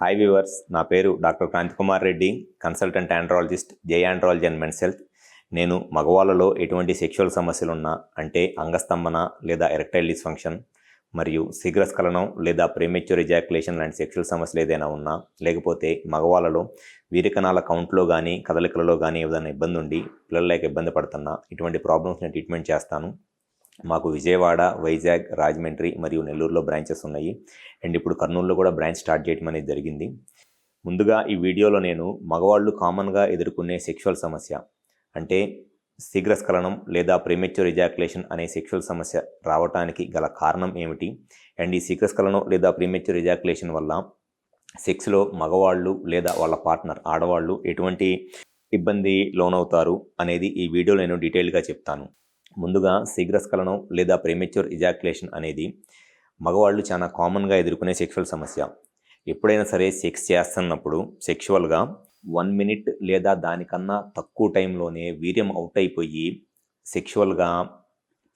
Hi viewers, నా పేరు doctor Kranthi Kumar Reddy, consultant andrologist, Jai andrology and men's health. నేను మగవాళ్ళలో ఎటువంటి సెక్షువల్ సమస్యలున్నా, అంటే అంగస్తంభన లేదా ఎరెక్టైల్ డిస్ఫంక్షన్ మరియు శీఘ్రస్ఖలనం లేదా ప్రీమెచ్యూర్ ఎజాక్యులేషన్ లాంటి సెక్షువల్ సమస్యలు ఏదైనా ఉన్నా, లేకపోతే మగవాళ్ళలో వీరికణాల కౌంట్లో కానీ కదలికలలో కానీ ఏదైనా ఇబ్బంది ఉండి పిల్లలు లేక ఇబ్బంది పడుతున్నా, ఇటువంటి ప్రాబ్లమ్స్ నేను ట్రీట్మెంట్ చేస్తాను. మాకు విజయవాడ, వైజాగ్, రాజమండ్రి మరియు నెల్లూరులో బ్రాంచెస్ ఉన్నాయి. అండ్ ఇప్పుడు కర్నూలులో కూడా బ్రాంచ్ స్టార్ట్ చేయడం అనేది జరిగింది. ముందుగా ఈ వీడియోలో నేను మగవాళ్ళు కామన్గా ఎదుర్కొనే సెక్షువల్ సమస్య, అంటే శీఘ్రస్ఖలనం లేదా ప్రీమెచ్యూర్ ఎజాక్యులేషన్ అనే సెక్షువల్ సమస్య రావడానికి గల కారణం ఏమిటి, అండ్ ఈ శీఘ్రస్ఖలనం లేదా ప్రీమెచ్యూర్ ఎజాక్యులేషన్ వల్ల సెక్స్లో మగవాళ్ళు లేదా వాళ్ళ పార్ట్నర్ ఆడవాళ్ళు ఎటువంటి ఇబ్బంది లోనవుతారు అనేది ఈ వీడియోలో నేను డీటెయిల్గా చెప్తాను. ముందుగా శీఘ్రస్ఖలనం లేదా ప్రీమెచ్యూర్ ఎజాక్యులేషన్ అనేది మగవాళ్ళు చాలా కామన్గా ఎదుర్కొనే సెక్షువల్ సమస్య. ఎప్పుడైనా సరే సెక్స్ చేస్తున్నప్పుడు సెక్షువల్గా 1 మినిట్ లేదా దానికన్నా తక్కువ టైంలోనే వీర్యం అవుట్ అయిపోయి సెక్షువల్గా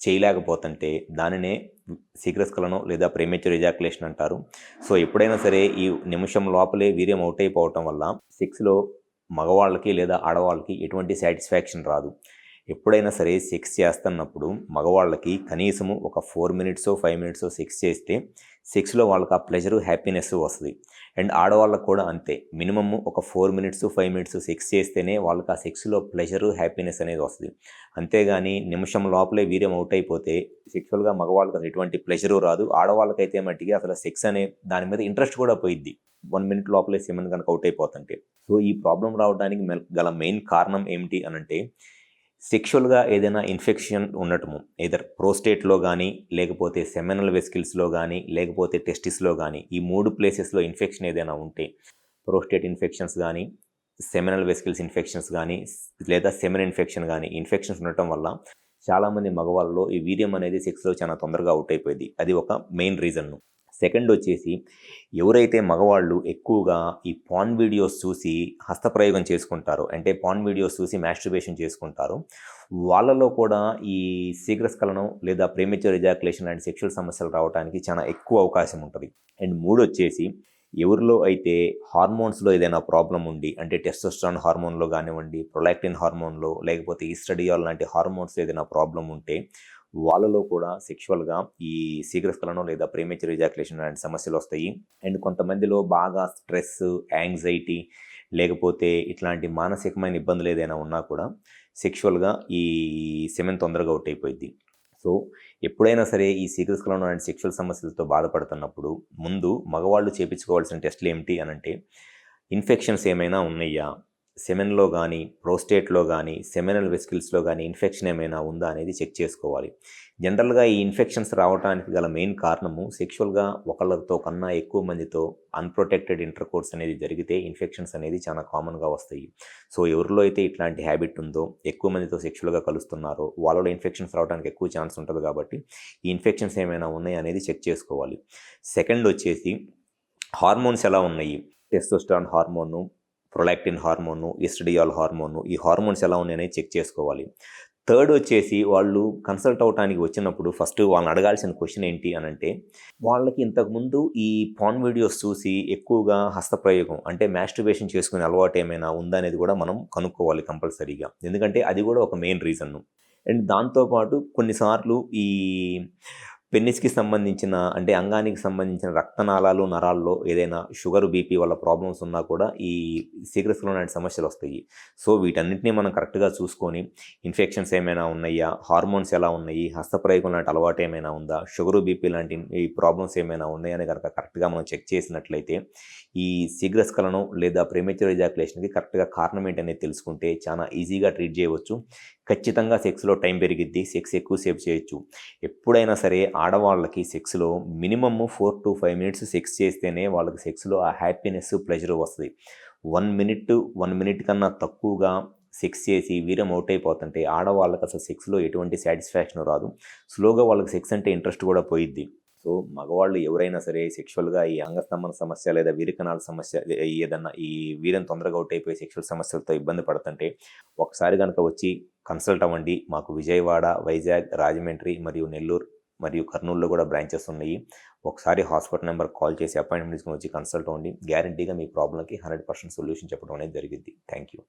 చేయలేకపోతుంటే దానినే శీఘ్రస్ఖలనం లేదా ప్రీమెచ్యూర్ ఎజాక్యులేషన్ అంటారు. సో ఎప్పుడైనా సరే ఈ నిమిషం లోపలే వీర్యం అవుట్ అయిపోవటం వల్ల సెక్స్లో మగవాళ్ళకి లేదా ఆడవాళ్ళకి ఎటువంటి సాటిస్ఫాక్షన్ రాదు. ఎప్పుడైనా సరే సెక్స్ చేస్తున్నప్పుడు మగవాళ్ళకి కనీసము ఒక 4 మినిట్స్ 5 మినిట్స్ సెక్స్ చేస్తే సెక్స్లో వాళ్ళకి ఆ ప్లెజరు హ్యాపీనెస్ వస్తుంది. అండ్ ఆడవాళ్ళకు కూడా అంతే, మినిమమ్ ఒక 4 మినిట్స్ 5 మినిట్స్ సెక్స్ చేస్తేనే వాళ్ళకి ఆ సెక్స్లో ప్లెజరు హ్యాపీనెస్ అనేది వస్తుంది. అంతేగాని నిమిషం లోపలే వీర్యం అవుట్ అయిపోతే సెక్షువల్గా మగవాళ్ళకి అసలు ఎటువంటి ప్లెజరు రాదు. ఆడవాళ్ళకైతే మట్టిగా అసలు సెక్స్ అనే దాని మీద ఇంట్రెస్ట్ కూడా పోయిద్ది 1 మినిట్ లోపలే సెమెన్ కనుక అవుట్ అయిపోతుంటే. సో ఈ ప్రాబ్లం రావడానికి గల మెయిన్ కారణం ఏమిటి అనంటే, సెక్షువల్గా ఏదైనా ఇన్ఫెక్షన్ ఉండటము, ఎదర్ ప్రోస్టేట్లో కానీ లేకపోతే సెమినల్ వెసికిల్స్లో కానీ లేకపోతే టెస్టిస్లో కానీ, ఈ 3 ప్లేసెస్లో ఇన్ఫెక్షన్ ఏదైనా ఉంటే, ప్రోస్టేట్ ఇన్ఫెక్షన్స్ కానీ సెమినల్ వెసికిల్స్ ఇన్ఫెక్షన్స్ కానీ లేదా సెమిన్ ఇన్ఫెక్షన్ కానీ ఇన్ఫెక్షన్స్ ఉండటం వల్ల చాలామంది మగవాళ్ళలో ఈ వీర్యం అనేది సెక్స్లో చాలా తొందరగా అవుట్ అయిపోయింది. అది ఒక మెయిన్ రీజన్. సెకండ్ వచ్చేసి, ఎవరైతే మగవాళ్ళు ఎక్కువగా ఈ పాన్ వీడియోస్ చూసి హస్తప్రయోగం చేసుకుంటారో, అంటే పాన్ వీడియోస్ చూసి మాస్టర్బేషన్ చేసుకుంటారో, వాళ్ళలో కూడా ఈ శీఘ్రస్ఖలనం లేదా ప్రీమెచ్యూర్ ఎజాక్యులేషన్ లాంటి సెక్షువల్ సమస్యలు రావడానికి చాలా ఎక్కువ అవకాశం ఉంటుంది. అండ్ మూడు వచ్చేసి, ఎవరిలో అయితే హార్మోన్స్లో ఏదైనా ప్రాబ్లం ఉండి, అంటే టెస్టోస్టెరాన్ హార్మోన్లో కానివ్వండి, ప్రొలాక్టిన్ హార్మోన్లో లేకపోతే ఈస్ట్రడియోల్ లాంటి హార్మోన్స్ ఏదైనా ప్రాబ్లం ఉంటే వాళ్ళలో కూడా సెక్షువల్గా ఈ శీఘ్రస్ఖలనం లేదా ప్రీమెచ్యూర్ ఎజాక్యులేషన్ లాంటి సమస్యలు వస్తాయి. అండ్ కొంతమందిలో బాగా స్ట్రెస్, యాంగ్జైటీ లేకపోతే ఇట్లాంటి మానసికమైన ఇబ్బందులు ఏదైనా ఉన్నా కూడా సెక్షువల్గా ఈ సెమెన్ తొందరగా అవుట్ అయిపోయింది. సో ఎప్పుడైనా సరే ఈ శీఘ్రస్ఖలనం లాంటి సెక్షువల్ సమస్యలతో బాధపడుతున్నప్పుడు ముందు మగవాళ్ళు చేయించుకోవాల్సిన టెస్టులు ఏమిటి అనంటే, ఇన్ఫెక్షన్స్ ఏమైనా ఉన్నాయా, సెమెన్లో కానీ ప్రోస్టేట్లో కానీ సెమినల్ వెసికిల్స్లో కానీ ఇన్ఫెక్షన్ ఏమైనా ఉందా అనేది చెక్ చేసుకోవాలి. జనరల్గా ఈ ఇన్ఫెక్షన్స్ రావడానికి గల మెయిన్ కారణము సెక్షువల్గా ఒకళ్ళతో కన్నా ఎక్కువ మందితో అన్ప్రొటెక్టెడ్ ఇంటర్కోర్స్ అనేది జరిగితే ఇన్ఫెక్షన్స్ అనేది చాలా కామన్గా వస్తాయి. సో ఎవరిలో అయితే ఇట్లాంటి హ్యాబిట్ ఉందో, ఎక్కువ మందితో సెక్షువల్గా కలుస్తున్నారో వాళ్ళలో ఇన్ఫెక్షన్స్ రావడానికి ఎక్కువ ఛాన్స్ ఉంటుంది. కాబట్టి ఈ ఇన్ఫెక్షన్స్ ఏమైనా ఉన్నాయి అనేది చెక్ చేసుకోవాలి. సెకండ్ వచ్చేసి, హార్మోన్స్ ఎలా ఉన్నాయి, testosterone hormone, prolactin hormone, estradiol hormone, ఈ హార్మోన్స్ ఎలా ఉన్నాయనేది చెక్ చేసుకోవాలి. థర్డ్ వచ్చేసి, వాళ్ళు కన్సల్ట్ అవడానికి వచ్చినప్పుడు ఫస్ట్ వాళ్ళని అడగాల్సిన క్వశ్చన్ ఏంటి అనంటే, వాళ్ళకి ఇంతకుముందు ఈ పాన్ వీడియోస్ చూసి ఎక్కువగా హస్తప్రయోగం అంటే మాస్టర్బేషన్ చేసుకునే అలవాటు ఏమైనా ఉందా అనేది కూడా మనం కనుక్కోవాలి కంపల్సరీగా. ఎందుకంటే అది కూడా ఒక మెయిన్ రీజన్. అండ్ దాంతోపాటు కొన్నిసార్లు ఈ పెన్నిస్కి సంబంధించిన, అంటే అంగానికి సంబంధించిన రక్తనాళాలు, నరాల్లో ఏదైనా షుగర్, బీపీ వల్ల ప్రాబ్లమ్స్ ఉన్నా కూడా ఈ శీఘ్రస్ఖలనం లాంటి సమస్యలు వస్తాయి. సో వీటన్నిటిని మనం కరెక్ట్గా చూసుకొని ఇన్ఫెక్షన్స్ ఏమైనా ఉన్నాయా, హార్మోన్స్ ఎలా ఉన్నాయి, హస్తప్రయోగం లాంటి అలవాటు ఏమైనా ఉందా, షుగరు, బీపీ లాంటి ఈ ప్రాబ్లమ్స్ ఏమైనా ఉన్నాయని కనుక కరెక్ట్గా మనం చెక్ చేసినట్లయితే ఈ శీఘ్రస్ఖలనం లేదా ప్రీమెచ్యూర్ ఎజాక్యులేషన్కి కరెక్ట్గా కారణం ఏంటనేది తెలుసుకుంటే చాలా ఈజీగా ట్రీట్ చేయవచ్చు. ఖచ్చితంగా సెక్స్లో టైం పెరిగిద్ది, సెక్స్ ఎక్కువసేపు చేయొచ్చు. ఎప్పుడైనా సరే ఆడవాళ్ళకి సెక్స్లో మినిమమ్ 4 to 5 మినిట్స్ సెక్స్ చేస్తేనే వాళ్ళకి సెక్స్లో ఆ హ్యాపీనెస్, ప్లెజర్ వస్తుంది. 1 మినిట్ కన్నా తక్కువగా సెక్స్ చేసి వీర్యం అవుట్ అయిపోతుంటే ఆడవాళ్ళకి అసలు సెక్స్లో ఎటువంటి సాటిస్ఫాక్షన్ రాదు. స్లోగా వాళ్ళకి సెక్స్ అంటే ఇంట్రెస్ట్ కూడా పోయిద్ది. సో మగవాళ్ళు ఎవరైనా సరే సెక్షువల్గా ఈ అంగస్తంభన సమస్య లేదా వీరికణాల సమస్య, ఏదన్నా ఈ వీర్యం తొందరగా అవుట్ అయిపోయి సెక్షువల్ సమస్యలతో ఇబ్బంది పడుతుంటే ఒకసారి కనుక వచ్చి కన్సల్ట్ అవ్వండి. మాకు విజయవాడ, వైజాగ్, రాజమండ్రి మరియు నెల్లూరు మరియు కర్నూలులో కూడా బ్రాంచెస్ ఉన్నాయి. ఒకసారి హాస్పిటల్ నెంబర్ కాల్ చేసి అపాయింట్మెంట్ తీసుకొని వచ్చి కన్సల్ట్ అవ్వండి. గ్యారంటీగా మీ ప్రాబ్లంకి 100% సొల్యూషన్ చెప్పడం అనేది జరిగింది. Thank you.